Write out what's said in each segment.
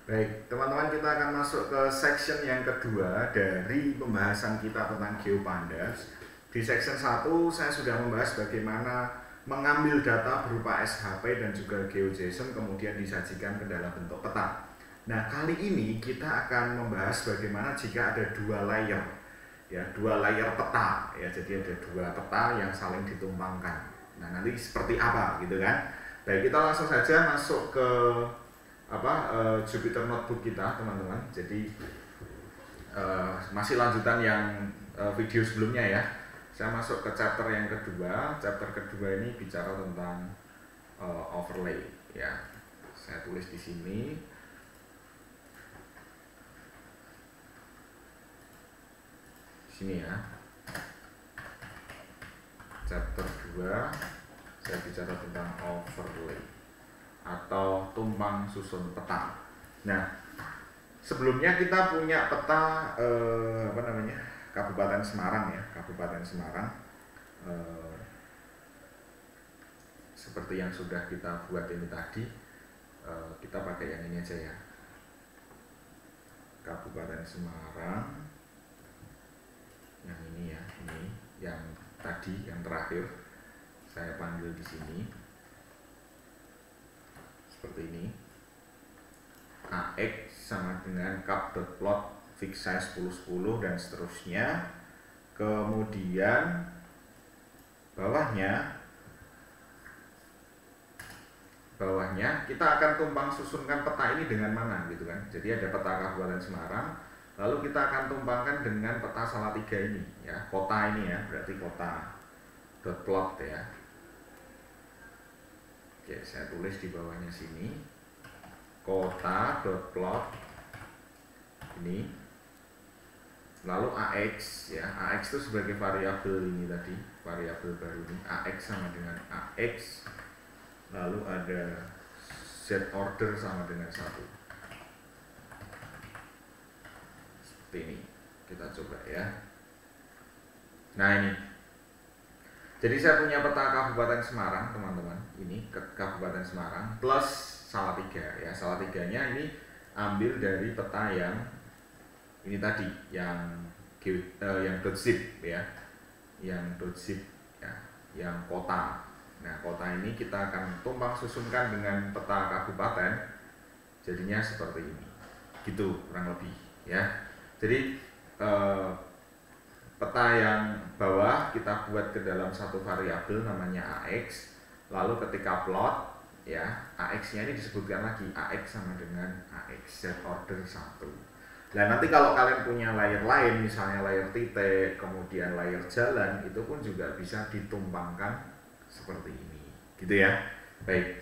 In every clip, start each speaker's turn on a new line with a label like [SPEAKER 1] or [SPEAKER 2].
[SPEAKER 1] Baik, teman-teman, kita akan masuk ke section yang kedua dari pembahasan kita tentang GeoPandas. Di section 1 saya sudah membahas bagaimana mengambil data berupa SHP dan juga GeoJSON kemudian disajikan ke dalam bentuk peta. Nah, kali ini kita akan membahas bagaimana jika ada dua layer, ya, dua layer peta, ya. Jadi ada dua peta yang saling ditumpangkan. Nah, nanti seperti apa gitu kan? Baik, kita langsung saja masuk ke Jupyter Notebook kita, teman-teman. Jadi masih lanjutan yang video sebelumnya ya. Saya masuk ke chapter yang kedua. Chapter kedua ini bicara tentang overlay ya. Saya tulis di sini. Sini ya. Chapter 2 saya bicara tentang overlay atau tumpang susun peta. Nah, sebelumnya kita punya peta Kabupaten Semarang ya, Kabupaten Semarang. Seperti yang sudah kita buat ini tadi, kita pakai yang ini aja ya. Kabupaten Semarang. Yang ini ya, ini yang tadi, yang terakhir saya panggil di sini. Seperti ini. AX sama dengan cap.plot fix size 1010 dan seterusnya. Kemudian bawahnya kita akan tumpang susunkan peta ini dengan mana gitu kan. Jadi ada peta Kabupaten Semarang, lalu kita akan tumpangkan dengan peta Salatiga ini ya, kota ini ya, berarti kota .plot ya. Oke, saya tulis di bawahnya sini kota.plot ini, lalu AX ya, AX itu sebagai variabel ini tadi, variabel baru ini, AX sama dengan AX, lalu ada Z order sama dengan 1. Seperti ini, kita coba ya. Nah ini, jadi saya punya peta Kabupaten Semarang, teman-teman. Ini Kabupaten Semarang plus Salatiga ya. Salatiganya ini ambil dari peta yang ini tadi, yang .zip ya, yang .zip ya, yang kota. Nah, kota ini kita akan tumpang susunkan dengan peta kabupaten, jadinya seperti ini, gitu kurang lebih ya. Jadi peta yang bawah kita buat ke dalam satu variabel namanya AX, lalu ketika plot ya, AX-nya ini disebutkan lagi AX sama dengan AX Z order 1. Nah, nanti kalau kalian punya layer lain, misalnya layer titik, kemudian layer jalan, itu pun juga bisa ditumpangkan seperti ini, gitu ya. Baik.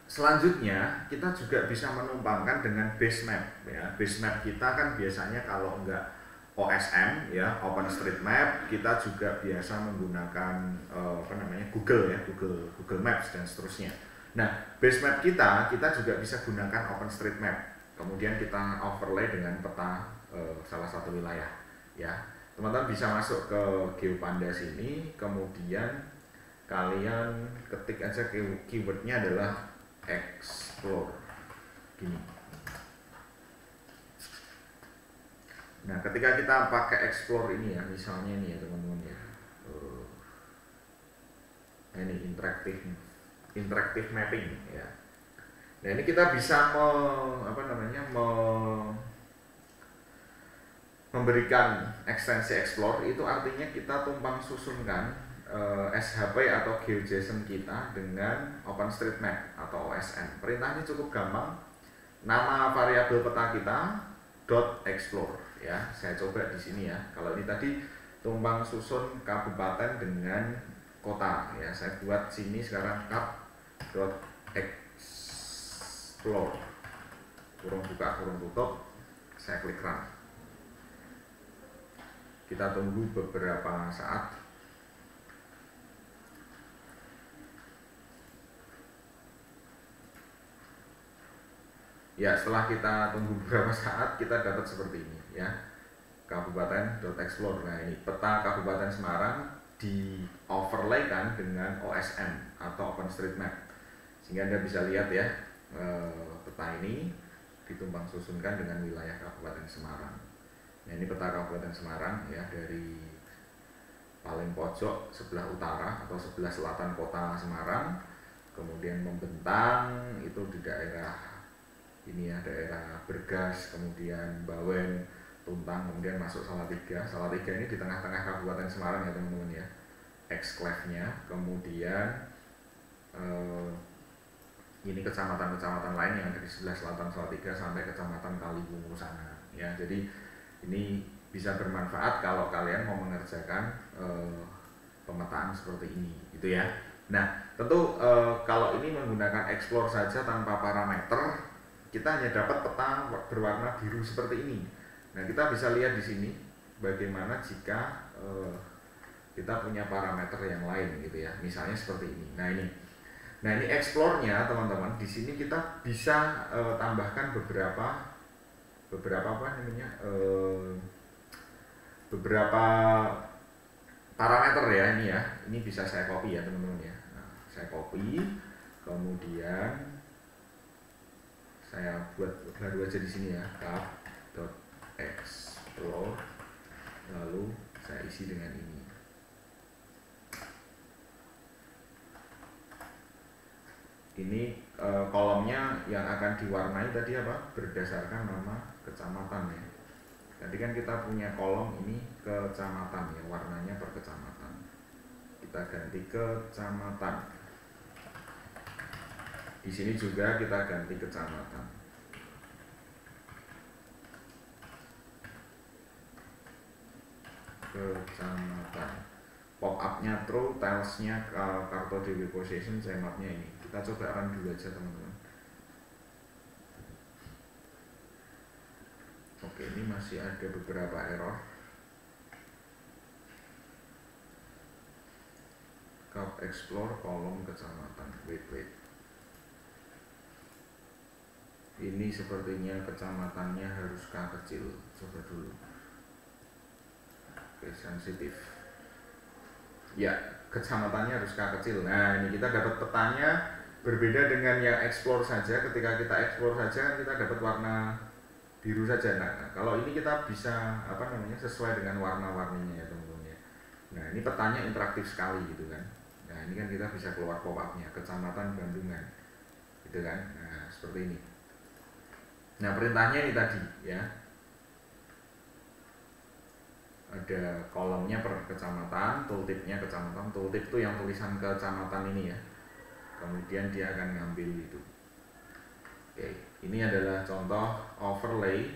[SPEAKER 1] Selanjutnya kita juga bisa menumpangkan dengan base map ya. Base map kita kan biasanya kalau enggak OSM ya, OpenStreetMap, kita juga biasa menggunakan Google ya, Google Maps dan seterusnya. Nah, base map kita juga bisa gunakan OpenStreetMap. Kemudian kita overlay dengan peta salah satu wilayah ya. Teman-teman bisa masuk ke GeoPandas ini, kemudian kalian ketik aja keywordnya adalah explore gini. Nah, ketika kita pakai explore ini ya, misalnya ini ya teman-teman ya, ini interactive mapping ya. Nah, ini kita bisa memberikan ekstensi explore, itu artinya kita tumpang susunkan SHP atau GeoJSON kita dengan OpenStreetMap atau OSM. Perintahnya cukup gampang. Nama variabel peta kita .explore ya. Saya coba di sini ya. Kalau ini tadi tumpang susun kabupaten dengan kota ya. Saya buat sini sekarang cap.explore. Kurung buka, kurung tutup. Saya klik run. Kita tunggu beberapa saat. Ya, setelah kita tunggu beberapa saat, kita dapat seperti ini ya, kabupaten.explore. Nah, ini peta Kabupaten Semarang di overlay kan dengan OSM atau OpenStreetMap, sehingga Anda bisa lihat ya peta ini ditumpang susunkan dengan wilayah Kabupaten Semarang. Nah, ini peta Kabupaten Semarang ya, dari paling pojok sebelah utara atau sebelah selatan kota Semarang, kemudian membentang itu di daerah ini ya, daerah Bergas, kemudian Bawen, Tuntang, kemudian masuk Salatiga. Salatiga ini di tengah-tengah Kabupaten Semarang ya teman-teman ya, eksklave-nya. Kemudian ini kecamatan-kecamatan lain yang ada di sebelah selatan Salatiga sampai kecamatan Kaliwungu sana ya. Jadi ini bisa bermanfaat kalau kalian mau mengerjakan pemetaan seperti ini gitu ya. Nah, tentu kalau ini menggunakan explore saja tanpa parameter, kita hanya dapat peta berwarna biru seperti ini. Nah, kita bisa lihat di sini bagaimana jika kita punya parameter yang lain gitu ya. Misalnya seperti ini. Nah ini explore-nya teman-teman. Di sini kita bisa tambahkan beberapa apa namanya? Beberapa parameter ya ini ya. Ini bisa saya copy ya teman-teman ya. Nah, saya copy, kemudian saya buat baru aja di sini ya, tab.explore, lalu saya isi dengan ini. Ini kolomnya yang akan diwarnai tadi apa? Berdasarkan nama kecamatan ya. Tadi kan kita punya kolom ini kecamatan ya, warnanya per kecamatan. Kita ganti kecamatan. Di sini juga kita ganti kecamatan. Kecamatan. Pop up-nya true, tiles-nya kartu DW position, map-nya ini. Kita coba run dulu aja teman-teman. Oke, ini masih ada beberapa error. Cap explore kolom kecamatan. Wait. Ini sepertinya kecamatannya harus K kecil. Coba dulu. Oke, sensitif. Ya, kecamatannya harus K kecil. Nah, ini kita dapat petanya berbeda dengan yang explore saja. Ketika kita explore saja, kita dapat warna biru saja. Nah, kalau ini kita bisa apa namanya, sesuai dengan warna-warninya ya teman-teman ya. Nah, ini petanya interaktif sekali gitu kan. Nah, ini kan kita bisa keluar pop-up-nya, Kecamatan Bandungan gitu kan. Nah, seperti ini. Nah, perintahnya ini tadi ya, ada kolomnya per kecamatan, tooltip-nya kecamatan. Tooltip itu yang tulisan kecamatan ini ya, kemudian dia akan ngambil itu. Oke, ini adalah contoh overlay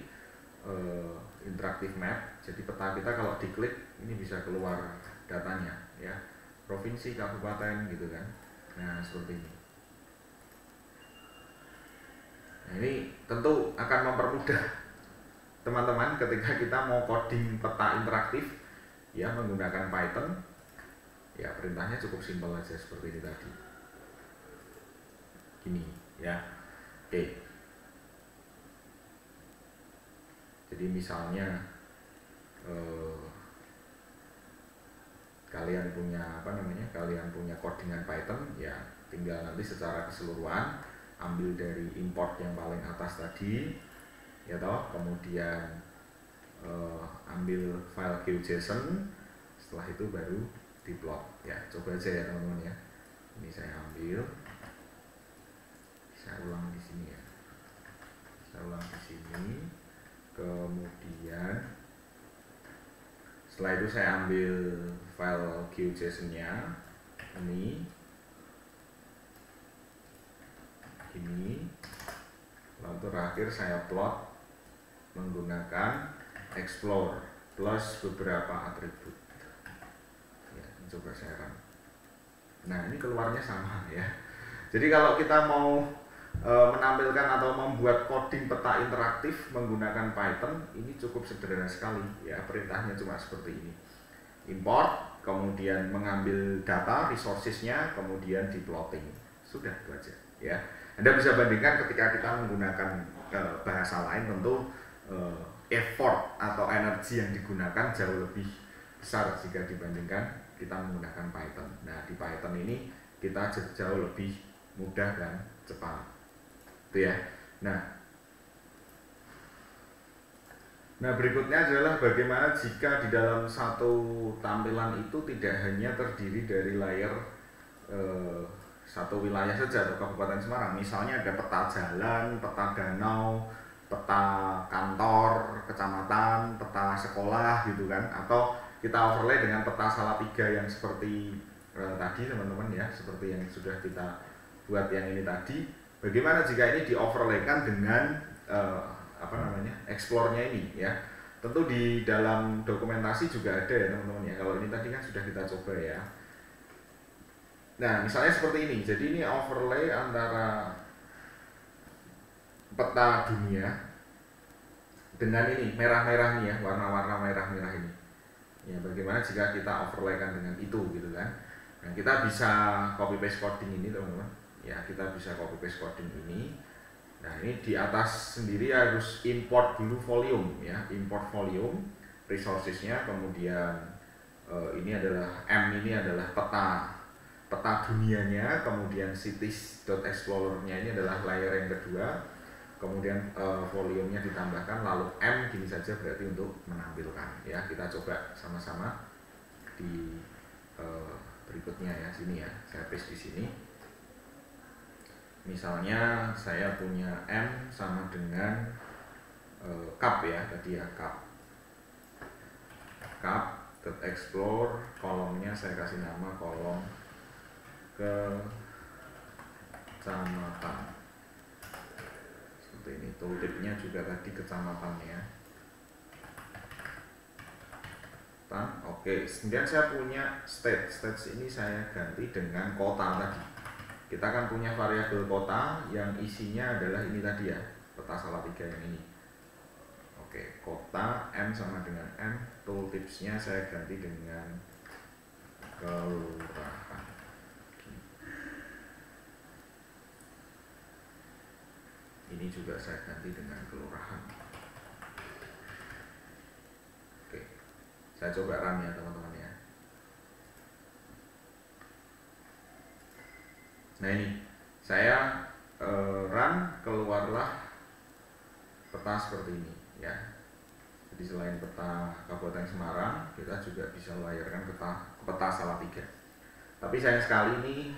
[SPEAKER 1] interactive map. Jadi peta kita kalau diklik ini bisa keluar datanya ya, provinsi, kabupaten gitu kan. Nah, seperti ini. Nah, ini tentu akan mempermudah teman-teman ketika kita mau coding peta interaktif ya menggunakan Python. Ya, perintahnya cukup simpel aja seperti ini tadi. Gini ya. Oke. Jadi misalnya kalian punya apa namanya? Kalian punya codingan Python ya, tinggal nanti secara keseluruhan ambil dari import yang paling atas tadi ya toh, kemudian ambil file QJSON, setelah itu baru diplot ya. Coba aja ya teman-teman ya. Ini saya ambil, saya ulang di sini ya, saya ulang di sini, kemudian setelah itu saya ambil file QJSON-nya ini, lalu terakhir saya plot menggunakan explore plus beberapa atribut ya. Coba saya run. Nah, ini keluarnya sama ya. Jadi kalau kita mau menampilkan atau membuat coding peta interaktif menggunakan Python, ini cukup sederhana sekali ya. Perintahnya cuma seperti ini: import, kemudian mengambil data resources-nya, kemudian di plotting. Sudah, itu aja ya. Anda bisa bandingkan ketika kita menggunakan bahasa lain, tentu effort atau energi yang digunakan jauh lebih besar jika dibandingkan kita menggunakan Python. Nah, di Python ini kita jauh lebih mudah dan cepat, itu ya. Nah, Nah, berikutnya adalah bagaimana jika di dalam satu tampilan itu tidak hanya terdiri dari layar satu wilayah saja atau Kabupaten Semarang. Misalnya ada peta jalan, peta danau, peta kantor, kecamatan, peta sekolah gitu kan. Atau kita overlay dengan peta Salatiga yang seperti tadi teman-teman ya, seperti yang sudah kita buat yang ini tadi. Bagaimana jika ini di overlaykan dengan explore-nya ini ya. Tentu di dalam dokumentasi juga ada ya teman-teman ya. Kalau ini tadi kan sudah kita coba ya. Nah, misalnya seperti ini. Jadi ini overlay antara peta dunia dengan ini merah-merah nih ya, warna-warna merah-merah ini. Ya, bagaimana jika kita overlaykan dengan itu gitu kan. Nah, kita bisa copy paste coding ini teman-teman. Ya, kita bisa copy paste coding ini. Nah, ini di atas sendiri harus import dulu volume ya, import volume resourcesnya, kemudian ini adalah ini adalah peta dunianya, kemudian cities.explorer-nya ini adalah layer yang kedua, kemudian volumenya ditambahkan, lalu gini saja berarti untuk menampilkan ya. Kita coba sama-sama di berikutnya ya, sini ya, saya paste di sini. Misalnya saya punya M sama dengan cup ya, tadi ya cup.explore, kolomnya saya kasih nama kolom kecamatan seperti ini. Tooltipnya juga tadi kecamatannya. Oke, kemudian saya punya stage ini saya ganti dengan kota tadi. Kita kan punya variabel kota yang isinya adalah ini tadi ya, peta Salatiga yang ini. Oke, kota M sama dengan M, tooltipsnya saya ganti dengan kelurahan. Ini juga saya ganti dengan kelurahan. Oke, saya coba run ya teman-teman ya. Nah ini, saya run, keluarlah peta seperti ini ya. Jadi selain peta Kabupaten Semarang, kita juga bisa layarkan peta Salatiga. Tapi sayang sekali ini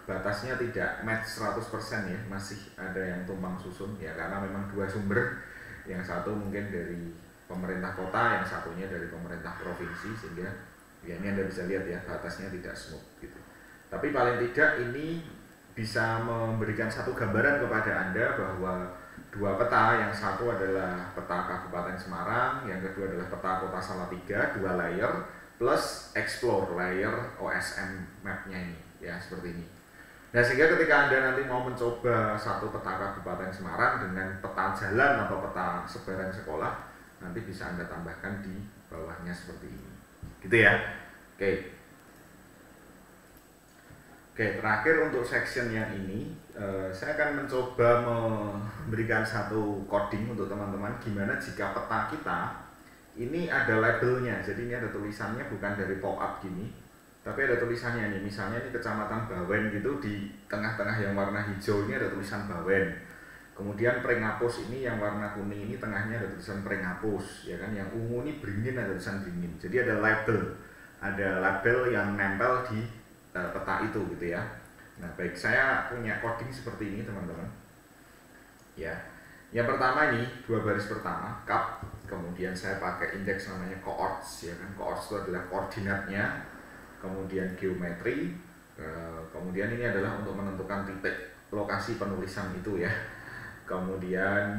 [SPEAKER 1] batasnya tidak match 100% ya, masih ada yang tumpang susun ya, karena memang dua sumber, yang satu mungkin dari pemerintah kota, yang satunya dari pemerintah provinsi, sehingga ya ini Anda bisa lihat ya, batasnya tidak smooth gitu. Tapi paling tidak ini bisa memberikan satu gambaran kepada Anda bahwa dua peta, yang satu adalah peta Kabupaten Semarang, yang kedua adalah peta Kota Salatiga, dua layer plus explore layer OSM mapnya ini ya, seperti ini. Nah, sehingga ketika Anda nanti mau mencoba satu peta Kabupaten Semarang dengan peta jalan atau peta sebaran sekolah, nanti bisa Anda tambahkan di bawahnya seperti ini gitu ya. Oke, terakhir untuk section yang ini saya akan mencoba memberikan satu coding untuk teman-teman gimana jika peta kita ini ada labelnya. Jadi ini ada tulisannya, bukan dari pop-up gini, tapi ada tulisannya nih. Misalnya ini Kecamatan Bawen gitu, di tengah-tengah yang warna hijau ini ada tulisan Bawen. Kemudian Prengapuus ini yang warna kuning ini tengahnya ada tulisan Prengapuus ya kan. Yang ungu ini Beringin, ada tulisan Beringin. Jadi ada label yang nempel di peta itu gitu ya. Nah, baik, saya punya coding seperti ini teman-teman ya. Yang pertama ini, dua baris pertama cup, kemudian saya pakai indeks namanya coords ya kan. Coords itu adalah koordinatnya, kemudian geometri, kemudian ini adalah untuk menentukan titik lokasi penulisan itu ya. Kemudian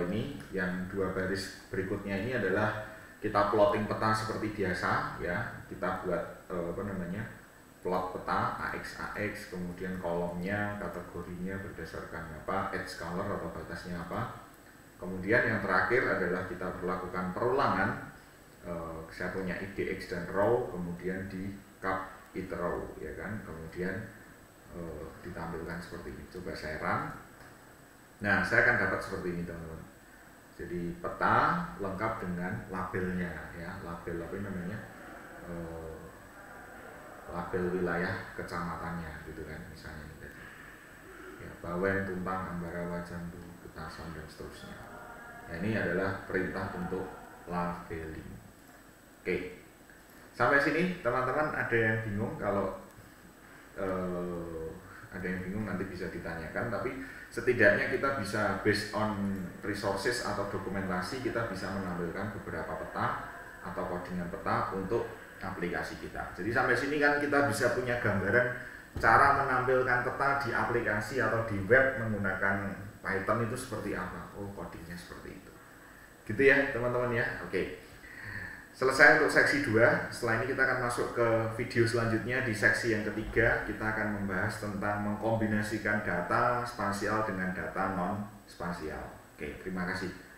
[SPEAKER 1] ini yang dua baris berikutnya ini adalah kita plotting peta seperti biasa ya. Kita buat plot peta AX, kemudian kolomnya, kategorinya berdasarkan apa, edge color atau batasnya apa. Kemudian yang terakhir adalah kita berlakukan perulangan. Saya punya IDX dan row, kemudian di cup it row ya kan. Kemudian ditampilkan seperti ini. Coba saya run. Nah, saya akan dapat seperti ini teman-teman. Jadi peta lengkap dengan labelnya ya, label apa namanya, label wilayah kecamatannya gitu kan, misalnya ini ya, Bawen, Tumpang, Ambarawa, Jambu, Petasan dan seterusnya. Nah, ini adalah perintah untuk labeling. Oke, sampai sini teman-teman ada yang bingung? Kalau ada yang bingung nanti bisa ditanyakan, tapi setidaknya kita bisa based on resources atau dokumentasi, kita bisa menampilkan beberapa peta atau codingan peta untuk aplikasi kita. Jadi sampai sini kan kita bisa punya gambaran cara menampilkan peta di aplikasi atau di web menggunakan Python itu seperti apa. Oh, codingnya seperti itu. Gitu ya teman-teman ya. Oke. Selesai untuk seksi 2. Setelah ini kita akan masuk ke video selanjutnya. Di seksi yang ketiga kita akan membahas tentang mengkombinasikan data spasial dengan data non spasial. Oke, terima kasih.